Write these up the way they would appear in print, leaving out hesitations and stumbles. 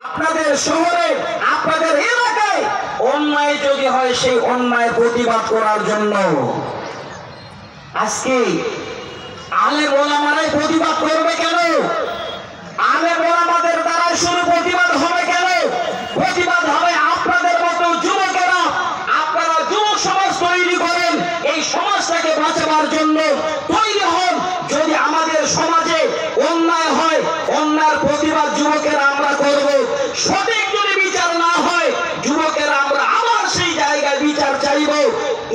আপনাদের শহরে আপনাদের এলাকায় অন্যায় যদি হয় সেই অন্যায় প্রতিবাদ করার জন্য আজকে আলেম ওলামারাই প্রতিবাদ করবে কেন? আলেম ওলামাদের দ্বারা শুধু প্রতিবাদ হবে কেন? প্রতিবাদ হবে আপনাদের মতো যুবকেরা। আপনারা যুবক সমাজ তৈরি করেন, এই সমাজটাকে বাঁচাবার জন্য তৈরি হন। যদি আমাদের সমাজে অন্যায় হয়, অন্যায়ের প্রতিবাদ যুবকেরা আমরা করব। সঠিক যদি বিচার না হয়, যুবকেরা আমরা আবার সেই জায়গায় বিচার চাইব।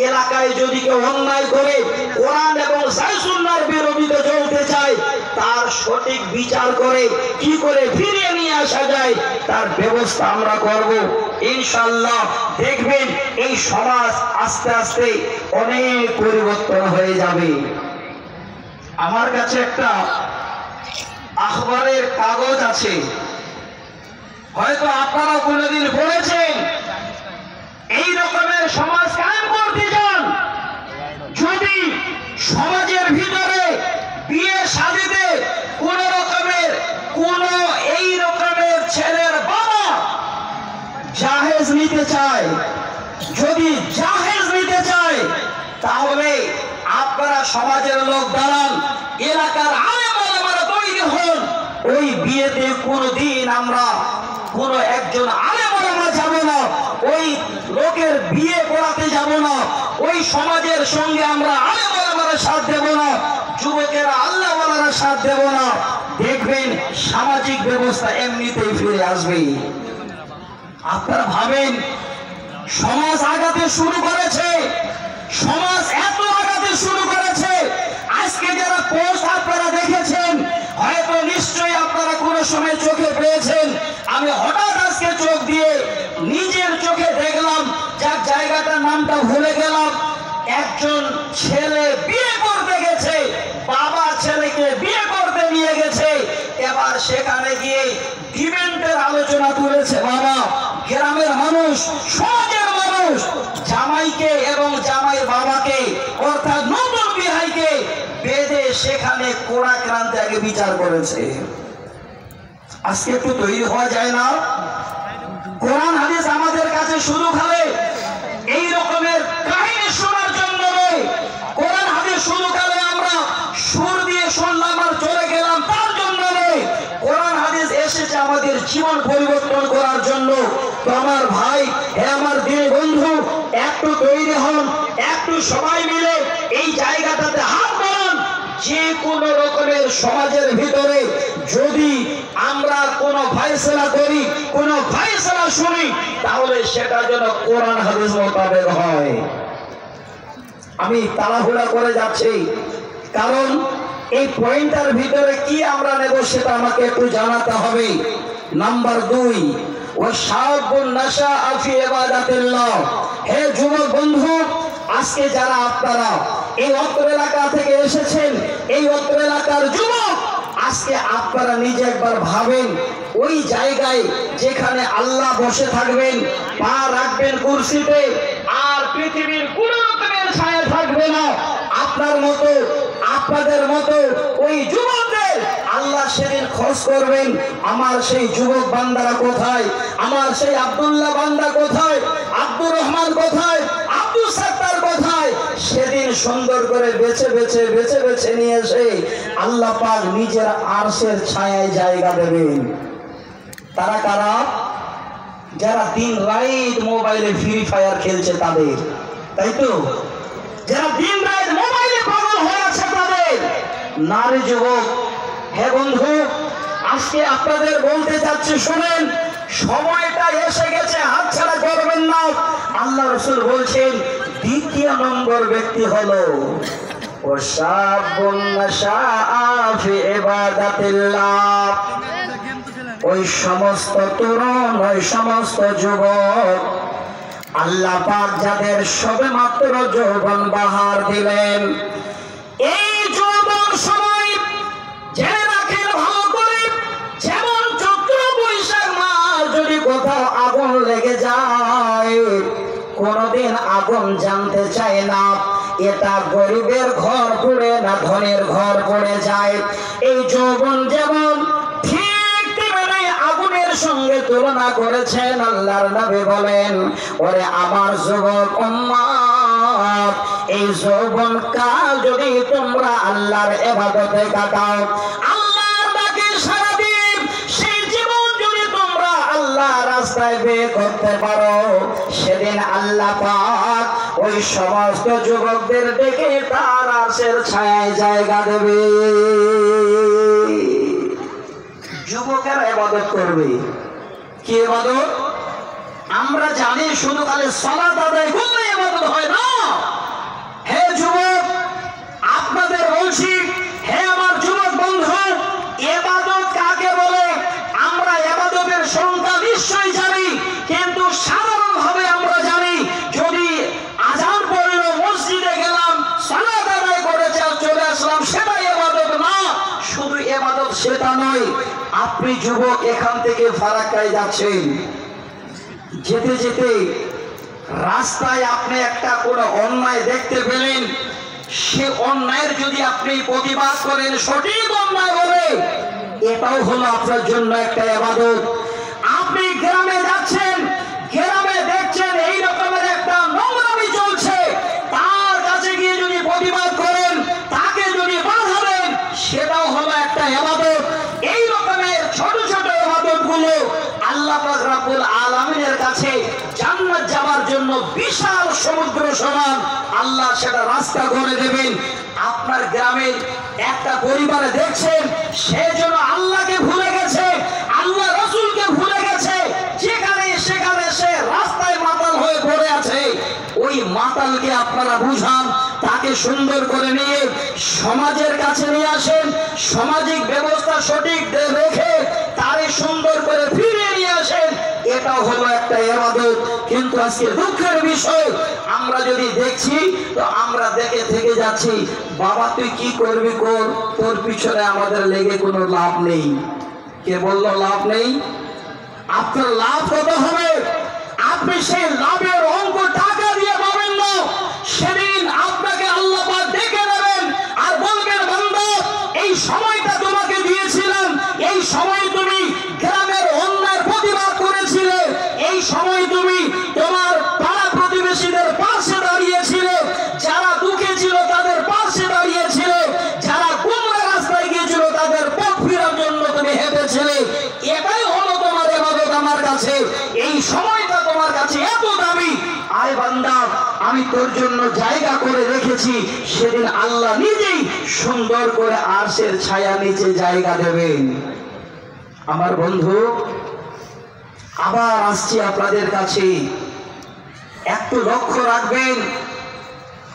এলাকায় যদি কেউ অন্যায় করে কোরআন এবং সুন্নাহর বিরোধিতা চলতে চায়, তার সঠিক বিচার করে কি করে ফিরিয়ে নিয়ে আসা যায় তার ব্যবস্থা আমরা করব ইনশাআল্লাহ। দেখবেন এই সমাজ আস্তে আস্তে অনেক পরিবর্তন হয়ে যাবে। আমার কাছে একটা আখবারের কাগজ আছে, হয়তো আপনারা কোনোদিন পড়েছেন। এই রকমের সমাজ কায়েম করতে চান, যদি সমাজের ভিতরে বিয়ে শাদীতে কোন রকমের এই রকমের ছেলের বাবা জাহেজ নিতে চায়, যদি জাহেজ নিতে চায়, তাহলে আপনারা সমাজের লোক দাঁড়ান, এলাকার আলেম ওলামারা তৈরি হন। ওই বিয়েতে কোনদিন আমরা কোন একজন আলেম ওলামা যাব না, ওই লোকের বিয়ে করাতে যাব না, ওই সমাজের সঙ্গে আমরা আলেম ওলামারা সাথ দেব না, যুবকেরা আল্লাহ ওয়ালারা সাথ দেব না। দেখবেন সামাজিক ব্যবস্থা এমনিতেই ফিরে আসবে। আপনারা ভাবেন সমাজ আগাতে শুরু করেছে, সমাজ এত আগাতে শুরু করেছে। আজকে যারা পোস্ট আপনারা দেখেছেন, হয়তো নিশ্চয়ই আপনারা কোনো সময় চোখে পেয়েছেন। আমি হঠাৎ আজকে চোখ দিয়ে নিজের চোখে দেখলাম, যার জায়গাটার নামটা ভুলে গেলাম। একজন ছেলে বিয়ে করতে গেছে, বাবা ছেলেকে বিয়ে করতে নিয়ে গেছে। এবার সেখানে গিয়ে ডিবেন্টের আলোচনা তুলেছে। বাবা, গ্রামের মানুষ, সমাজের মানুষ জামাইকে এবং জামাইয়ের বাবাকে অর্থাৎ নতুন বিহাইকে বেঁধে সেখানে কোরআন আগে বিচার করেছে। আজকে একটু তৈরি হওয়া যায় না? কোরআন হাদিস আমাদের কাছে শুধু খালে এই রকমের কাহিনী শোনার জন্য নয়, কোরআন হাদিস শুধু খালে আমরা সুর দিয়ে শুনলাম আর চলে গেলাম তার জন্য নয়। কোরআন হাদিস এসেছে আমাদের জীবন পরিবর্তন করার জন্য। তো আমার ভাই, আমার দিনে বন্ধু, একটু তৈরি হন, একটু সবাই মিলে এই জায়গাটাতে হাত বাড়ান। যে কোন রকমের সমাজের ভিতরে যদি আমরা কোন ফয়সালা করি, কোন ফয়সালা শুনি, তাহলে সেটা যেন কোরআন হাদিস মোতাবেক হয়। আমি তাড়াহুড়া করে যাচ্ছি, কারণ এই পয়েন্টের ভিতরে কি আমরা নেব সেটা আমাকে একটু জানাতে হবে। নাম্বার 2, ওয়াশাবুন নাশাআ ফি ইবাদাতিল্লাহ। হে যুবক বন্ধু, আজকে যারা আপনারা এই অত্র এলাকা থেকে এসেছেন, এই অত্র এলাকার যুবক, আজকে আপনারা নিজে একবার ভাবেন, ওই জায়গায় যেখানে আল্লাহ বসে থাকবেন, পা রাখবেন কুরসিতে, আর পৃথিবীর কোন রকমের ছায়া থাকবে না। আপনার মতো, আপনাদের মতো ওই যুবকদের আল্লাহ সেদিন খোঁজ করবেন, আমার সেই যুবক বান্দারা কোথায়, আমার সেই আব্দুল্লাহ বান্দা কোথায়, আব্দুর রহমান কোথায়, আব্দুল সাত্তার কোথায়। সেদিন সুন্দর করে বেছে বেছে বেছে বেছে নিয়ে এসে আল্লাহ পাক নিজের আরশের ছায়ায় জায়গা দেবেন। তারা কারা? যারা দিন রাত মোবাইলে ফ্রি ফায়ার খেলছে তাদের, তাই তো? যারা দিন রাত মোবাইলে পাগল হয়ে আছে তাদের। নারী যুবক, হে বন্ধু, আজকে আপনাদের বলতে চাচ্ছি, শুনেন, সময়টা এসে গেছে, হাতছাড়া করবেন না। আল্লাহ রাসূল বলছেন, দ্বিতীয় নম্বর ব্যক্তি হলো ওয়াশাবুন নাশাআ ফি ইবাদাতিল্লাহ। ওই সমস্ত তরুণ, ওই সমস্ত যুবক আল্লাহ পাক যাদের সবেমাত্র যৌবন বাহার দিলেন, এই যৌবন সময় জেনে রাখেন ভালো করে, যেমন চৈত্র বৈশাখ মাস যদি কোথাও আগুন লেগে যায়, কোনদিন আগুন জানতে চায় না এটা গরিবের ঘর পড়ে না ধনের ঘর পড়ে যায়। এই যৌবন যেমন ঠিক তেমনি আগুনের সঙ্গে তুলনা করেছেন। আল্লাহর নবী বলেন, ওরে আমার যুবক উম্মত, এই যৌবন কাল যদি তোমরা আল্লাহর ইবাদতে কাটাও, আল্লাহর ডাকে সাড়া দিয়ে সেই জীবন যদি তোমরা আল্লাহর রাস্তায় ব্যয় করতে পারো, সেদিন আল্লাহ পাক ওই সমস্ত যুবকদের ডেকে তার আরশের ছায়ায় জায়গা দেবে। যুবকেরা ইবাদত করবে। কি ইবাদত? আমরা জানি শুধু খালি সালাত আদায় করলে ইবাদত হয় না। হে যুবক, আপনাদের বলছি, হে আমার যুবক বন্ধু, ইবাদত কাকে বলে? আমরা ইবাদতের সংজ্ঞা নিশ্চয়ই জানি, কিন্তু সাধারণভাবে আমরা জানি যদি আযান পড়ল, মসজিদে গেলাম, সালাত আদায় করে চলে আসলাম, সেটাই ইবাদত না। শুধু ইবাদত সেটা নয়। আপনি যুবক এখান থেকে ফারাক্কায় যাচ্ছেন, যেতে যেতে রাস্তায় আপনি একটা কোনো অন্যায় দেখতে পেলেন, সে অন্যায়ের যদি আপনি প্রতিবাদ করেন, সঠিক অন্যায় বলে, এটাও হলো আপনার জন্য একটা ইবাদত। আপনি গ্রামে যাচ্ছেন, গ্রামে দেখছেন এই রকমের একটা নোংরামি চলছে, তার কাছে গিয়ে যদি প্রতিবাদ করেন, তাকে যদি বাধা দেন, সেটাও হলো একটা ইবাদত। এই রকমের ছোট ছোট ইবাদতগুলো আল্লাহ পাক রব্বুল আলামিনের কাছে জান্নাত যাওয়ার জন্য বিশাল সমুদ্র সমান আল্লাহ সেটা রাস্তা করে দেবেন। আপনার গ্রামের একটা পরিবারে দেখছেন, সে যেন আল্লাহকে ভুলে গেছে, আল্লাহ রাসূলকে ভুলে গেছে, যেখানে সেখানে সে রাস্তায় মাতাল হয়ে পড়ে আছে। ওই মাতালকে আপনারা বুঝান, তাকে সুন্দর করে নিয়ে সমাজের কাছে নিয়ে আসেন, সামাজিক ব্যবস্থা সঠিক রেখে তারে সুন্দর করে ফিরিয়ে নিয়ে আসেন। এটাও হলো একটা ইবাদত। কিন্তু আজকে দুঃখের বিষয়, আমরা যদি দেখছি তো আমরা দেখে থেকে যাচ্ছি, বাবা তুই কি করবি কর, তোর পিছনে আমাদের লেগে কোনো লাভ নেই। কে বললো লাভ নেই? আপনার লাভ কত হবে? আপনি সেই লাভের অঙ্ক টাকা দিয়ে পাবেন না। সেদিন আপনাকে আল্লাহ পাক ডেকে নেবেন আর বলবেন, বান্দা এই সময়টা তোমাকে দিয়েছিলাম, এই সময় তুমি গ্রামের অন্যায়ের প্রতিবাদ করেছিলে, এই সময় তুমি তোমার পাড়া প্রতিবেশীদের পাশে দাঁড়িয়েছিলে, যারা দুঃখে ছিল তাদের পাশে দাঁড়িয়েছিলে, যারা গুমরা রাস্তায় গিয়েছিল তাদের পথ ফেরার জন্য তুমি হেঁটেছিলে। এটাই হলো তোমার ইবাদত আমার কাছে। এই সময়টা তোমার কাছে এত দামি, আয় বান্দা আমি তোর জন্য জায়গা করে রেখেছি। সেদিন আল্লাহ নিজেই সুন্দর করে আরশের ছায়া নিচে জায়গা দেবেন। আমার বন্ধু, আবার আসছি আপনাদের কাছে, একটু লক্ষ্য রাখবেন।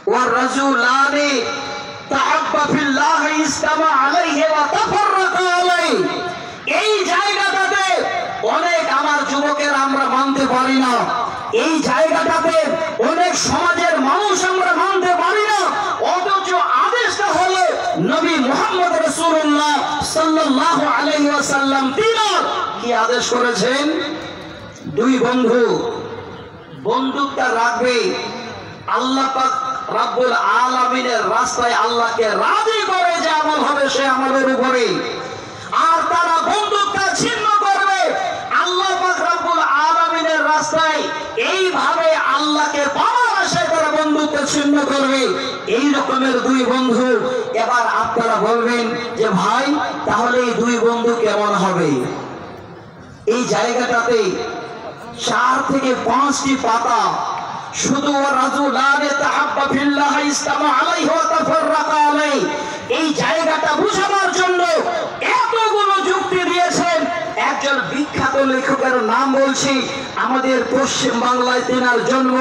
ওয়ার-রাজুলানি তাহাব্বা ফিল্লাহি ইসতামা আলাইহি ওয়া তাফাররাকা আলাইহি। এই জায়গাটাতে অনেক আমার যুবকের আমরা মানতে পারি না, এই জায়গাটাতে অনেক সমাজের মানুষ আমরা মানতে পারি না, অথচ আদেশটা হলো নবী মুহাম্মদ রাসূলুল্লাহ সাল্লাল্লাহু আলাইহি ওয়াসাল্লাম তিনি কি আদেশ করেছেন? দুই বন্ধু বন্ধুত্ব রাখবে, আল্লাহ পাক রব্বুল আলামিনের রাস্তায় আল্লাহকে রাজি করে যে আমল হবে সে আমলের উপরে, আর তারা বন্ধুত্ব ছিন্ন করবে আল্লাহ পাক রব্বুল আলামিনের রাস্তায়, এইভাবে আল্লাহকে পাওয়ার আশায় তারা বন্ধুত্ব ছিন্ন করবে। এই রকমের দুই বন্ধু। এবার আপনারা বলবেন যে ভাই তাহলে এই দুই বন্ধু কেমন হবে? এই জায়গাটাতে 4 থেকে 5টি পাতা, শুধু রাজুলানি তাহাব্বা ফিল্লাহি ইসতামা আলাইহি ওয়া তাফাররাকা আলাইহি, এই জায়গাটা বুঝানোর জন্য এতগুলো যুক্তি দিয়েছেন। একজন বিখ্যাত লেখকের নাম বলছি, আমাদের পশ্চিম বাংলায় তিনার জন্ম,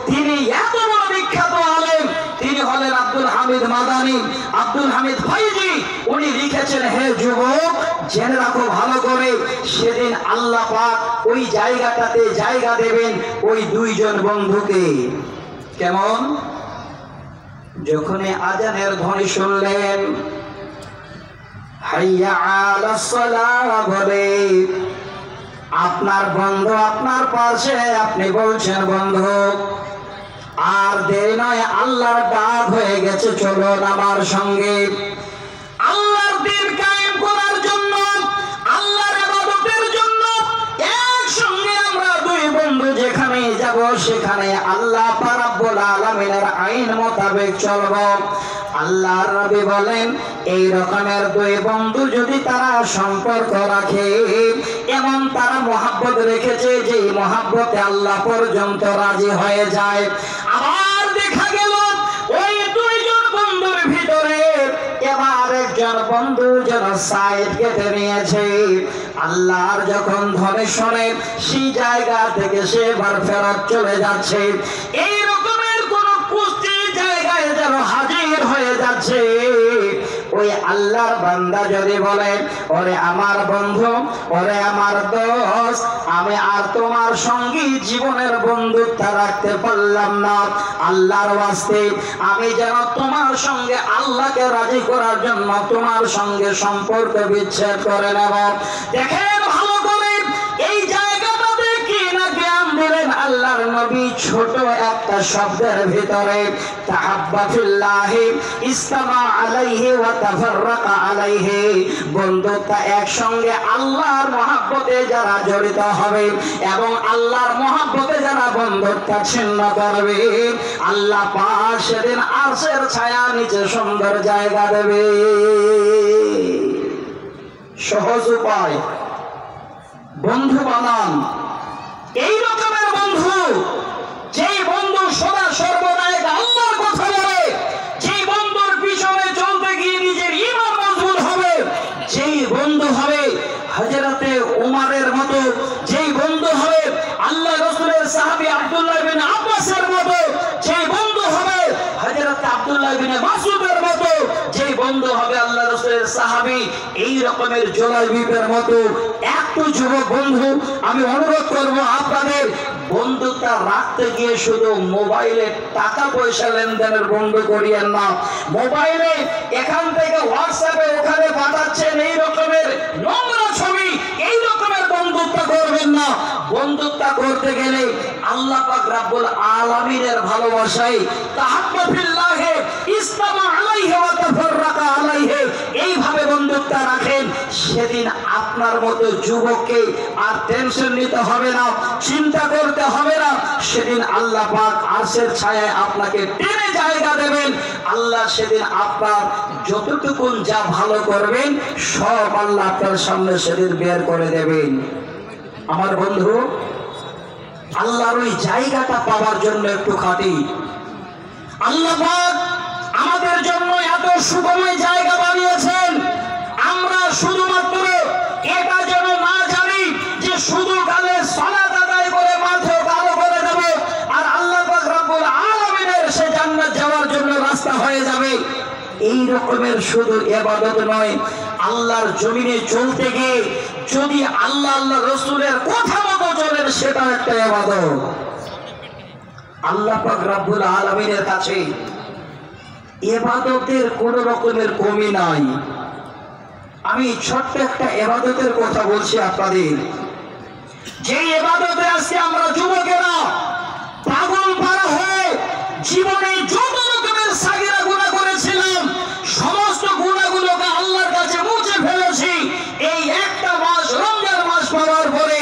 তিনি এত বড় বিখ্যাত আলেম, তিনি হলেন আব্দুল হামিদ মাদানী, আব্দুল হামিদ ফয়জি। উনি লিখেছেন, হে যুবক জেনে রাখো ভালো করে, সেদিন আল্লাহ পাক ওই জায়গাটাতে জায়গা দেবেন ওই দুইজন বন্ধুকে। কেমন? যখনই আজানের ধ্বনি শুনলেন, হাইয়া আলাস সালাহ বলে, আপনার বন্ধু আপনার পাশে, আপনি বলছেন বন্ধু আর দেরি নয়, আল্লাহর ডাক হয়ে গেছে, চলুন আমার সঙ্গে আল্লাহর দ্বীন কায়েম করার জন্য, আল্লাহর ইবাদতের জন্য যাব সেখানে আল্লাহ রাব্বুল আলামিনের আইন মোতাবেক চলব। আল্লাহর নবী বলেন এই রকমের দুই বন্ধু যদি তারা সম্পর্ক রাখে এবং তারা মহব্বত রেখেছে, যে মহব্বতে আল্লাহ পর্যন্ত রাজি হয়ে যায়। আবার দেখা গেল ওই দুইজন বন্ধুর ভিতরে এবার একজন বন্ধু যেন সাইড কেটে নিয়েছে। আল্লাহর যখন ধরে শোনে সেই জায়গা থেকে সে এবার ফেরত চলে যাচ্ছে। এই রকমের কোন কুস্তির জায়গায় যেন হাজির হয়ে যাচ্ছে। ওই আল্লাহর বান্দা যদি বলে ওরে আমার বন্ধু, ওরে আমার দোস্ত, আমি আর তোমার সঙ্গী জীবনের বন্ধুত্ব রাখতে পারলাম না, আল্লাহর ওয়াস্তে আমি যেন তোমার সঙ্গে আল্লাহকে রাজি করার জন্য তোমার সঙ্গে সম্পর্ক বিচ্ছেদ করে নেব। দেখেন ভালো করে এই জায়গাটাতে কি না জ্ঞান দিলেন আল্লাহর নবী ছোট একটা শব্দের ভিতরে, তাহাব্বা ফিল্লাহি ইসতামা আলাইহি ওয়া তাফাররাকা আলাইহি। বন্ধুত্ব একসঙ্গে আল্লাহর মহব্বতে যারা জড়িত হবে এবং আল্লাহর মহব্বতে যারা বন্ধুত্ব ছিন্ন করবে, আল্লাহ পাক সেদিন আরশের ছায়া নিচে সুন্দর জায়গা দেবে। সহজ উপায়, বন্ধু বানান এই রকমের বন্ধু, যেই বন্ধু সদা সর্বদাই আল্লাহর কথা বলে, যেই বন্ধুর পিছনে চলতে গিয়ে নিজের ঈমান মজবুত হবে, যেই বন্ধু হবে হযরতে উমরের মতো, যেই বন্ধু হবে আল্লাহ রাসূলের সাহাবী আব্দুল্লাহ বিন আব্বাসের মতো, যেই বন্ধু হবে হযরত আব্দুল্লাহ বিন মাসউদের মতো, যেই বন্ধু হবে আল্লাহ রাসূলের সাহাবী এই রকমের জুলাইবিবের মতো। একটু যুবক বন্ধু আমি অনুরোধ করব আপনাদের বন্ধুত্ব রাখতে গিয়ে শুধু মোবাইলে টাকা পয়সা লেনদেনের বন্ধু করিয়েন না। মোবাইলে এখান থেকে হোয়াটসঅ্যাপে ওখানে পাঠাচ্ছেন এই রকমের নোংরা ছবি, এই রকমের বন্ধুত্ব করবেন না। বন্ধুত্ব করতে গেলে আল্লাহ পাক রব্বুল আলামিনের ভালোবাসায় তাহাব্বা ফিল্লাহি ইসতামা আলাইহি ওয়া তাফাররাকা আলাইহি এইভাবে বন্ধুত্ব রাখেন। সেদিন আপনার মতো যুবককে আর টেনশন নিতে হবে না, চিন্তা করতে হবে না। সেদিন আল্লাহ পাক আরশের ছায়ায় আপনাকে টেনে জায়গা দেবেন। আল্লাহ সেদিন আপনার যতটুকুন যা ভালো করবেন সব আল্লাহ আপনার সামনে সেদিন বের করে দেবেন। আমার বন্ধু, আল্লাহর ওই জায়গাটা পাওয়ার জন্য একটু খাটি। আল্লাহ পাক আমাদের জন্য এত সুগময় জায়গা বানিয়েছেন, আমরা শুধুমাত্র এটা যেন না জানি যে শুধু গালে সালাত আদায় করে মাথা কালো করে দেব আর আল্লাহ পাক রব্বুল আলামিনের সে জান্নাত যাওয়ার জন্য রাস্তা হয়ে যাবে। এই রকমের শুধু ইবাদত নয়, আল্লাহর জমিনে চলতে গিয়ে যদি আল্লাহ আল্লাহ রাসূলের কথা মতো চলেন সেটা একটা ইবাদত। আল্লাহ পাক রব্বুল আলামিনের কাছে ইবাদতের কোন রকমের কমি নাই। আমি ছোট্ট একটা ইবাদতের কথা বলছি আপনাদের, যে ইবাদতে আজকে আমরা যুবকেরা পাগল পারা হয়ে জীবনে যত রকমের সাগিরা গুনাহ করেছিলাম সমস্ত গুনাহগুলোকে আল্লাহর কাছে মুছে ফেলেছি। এই একটা মাস রমজান মাস পাওয়ার পরে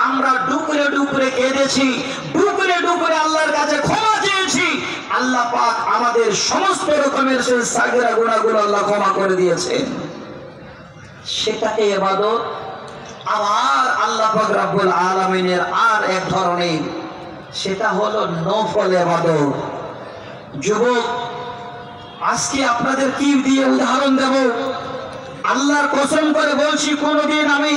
আমরা ডুকরে ডুকরে কেঁদেছি, ডুকরে ডুকরে আল্লাহর কাছে ক্ষমা চেয়েছি। আল্লাহ পাক আমাদের সমস্ত রকমের সেই সাগিরা গুনাহগুলো আল্লাহ ক্ষমা করে দিয়েছেন, সেটাকে ইবাদত। আবার আল্লাহ পাক রব্বুল আলামিনের আর এক ধরনের, সেটা হলো নফল ইবাদত। যুবক, আজকে আপনাদের কি দিয়ে উদাহরণ দেব? আল্লাহর কসম করে বলছি, কোনোদিন আমি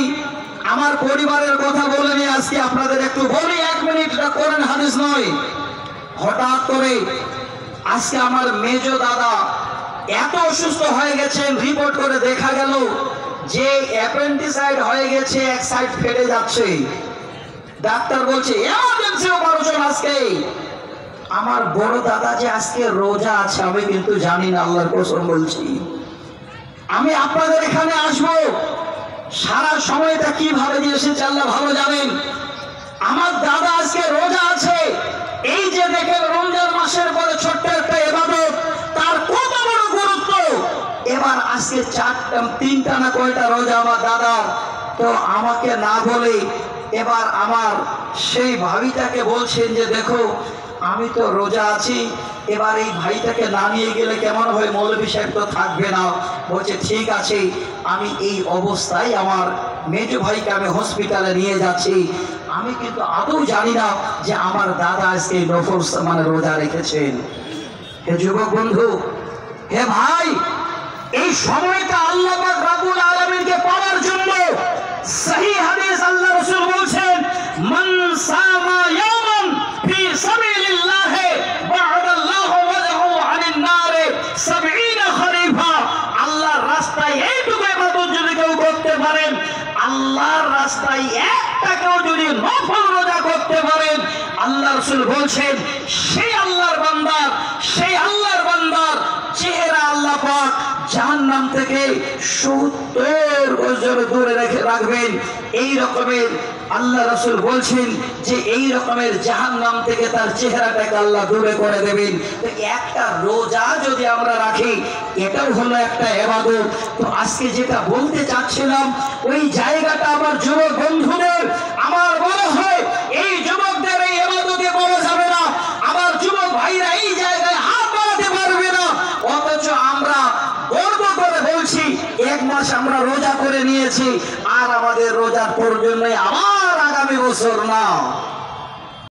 আমার পরিবারের কথা বলিনি। আজকে আপনাদের একটু বলি, 1 মিনিট করেন, হাদিস নয়। হঠাৎ করে আজকে আমার মেজো দাদা এত অসুস্থ হয়ে গেছেন, রিপোর্ট করে দেখা গেল যে অ্যাপেন্ডিসাইড হয়ে গেছে, এক সাইড ফেটে যাচ্ছে। ডাক্তার বলছে এমার্জেন্সি অপারেশন আজকে। আমার বড় দাদা যে আজকে রোজা আছে আমি কিন্তু জানি না, আল্লাহর কসম বলছি। আমি আপনাদের এখানে আসবো, সারা সময়টা কিভাবে দিয়ে এসেছে আল্লাহ ভালো জানেন। আমার দাদা আজকে রোজা আছে, এই যে দেখেন রমজান মাসের পরে ছোট্ট একটা ইবাদত, তার কত বড় গুরুত্ব। এবার আজকে 3টা না কয়টা রোজা আমার দাদা, তো আমাকে না বলে এবার আমার সেই ভাবিটাকে বলছেন যে দেখো আমি তো রোজা আছি, এবার এই ভাইটাকে না নিয়ে গেলে কেমন হয়, মৌলভী সাহেব তো থাকবে না। বলছে ঠিক আছে, আমি এই অবস্থায় আমার মেজো ভাইকে আমি হসপিটালে নিয়ে যাচ্ছি। আমি কিন্তু আদৌ জানি না যে আমার দাদা আজকে নফল মানে রোজা রেখেছেন। হে যুবক বন্ধু, হে ভাই, এই সময়টা আল্লাহ পাক রব্বুল আলামিনকে পাওয়ার জন্য সহি হাদিস আল্লাহ রাসূল বলছেন, মান সামা ইয়াওমান ফি সাবিলিল্লাহ বা'দাল্লাহু ওয়াজহু আনিন নার 70 খরিফা। আল্লাহর রাস্তায় এইটুকু ইবাদত যদি কেউ করতে পারেন, আল্লাহর রাস্তায় একটা কেউ যদি নফল রোজা করতে পারেন, আল্লাহ রাসূল বলছেন সেই আল্লাহর বান্দার চেহারা আল্লাহ পাক জাহান্নাম থেকে 70 গজ দূরে রাখবেন। এই রকমের আল্লাহ রাসূল বলছেন যে এই রকমের জাহান্নাম থেকে তার চেহারাটাকে আল্লাহ দূরে করে দেবেন। তো একটা রোজা যদি আমরা রাখি, এটাও হলো একটা ইবাদত। তো আজকে যেটা বলতে চাচ্ছিলাম, ওই জায়গাটা আমার যুবক বন্ধুদের, আমার মনে হয় এই যুবকদের এই ইবাদতে বলা যাবে না, আমার যুবক ভাইরা এই জায়গায় হাত বাড়াতে পারবে না। অথচ আমরা গর্ব করে বলছি 1 মাস আমরা রোজা করে নিয়েছি, আর আমাদের রোজার প্রয়োজন নেই আবার আগামী বছর না।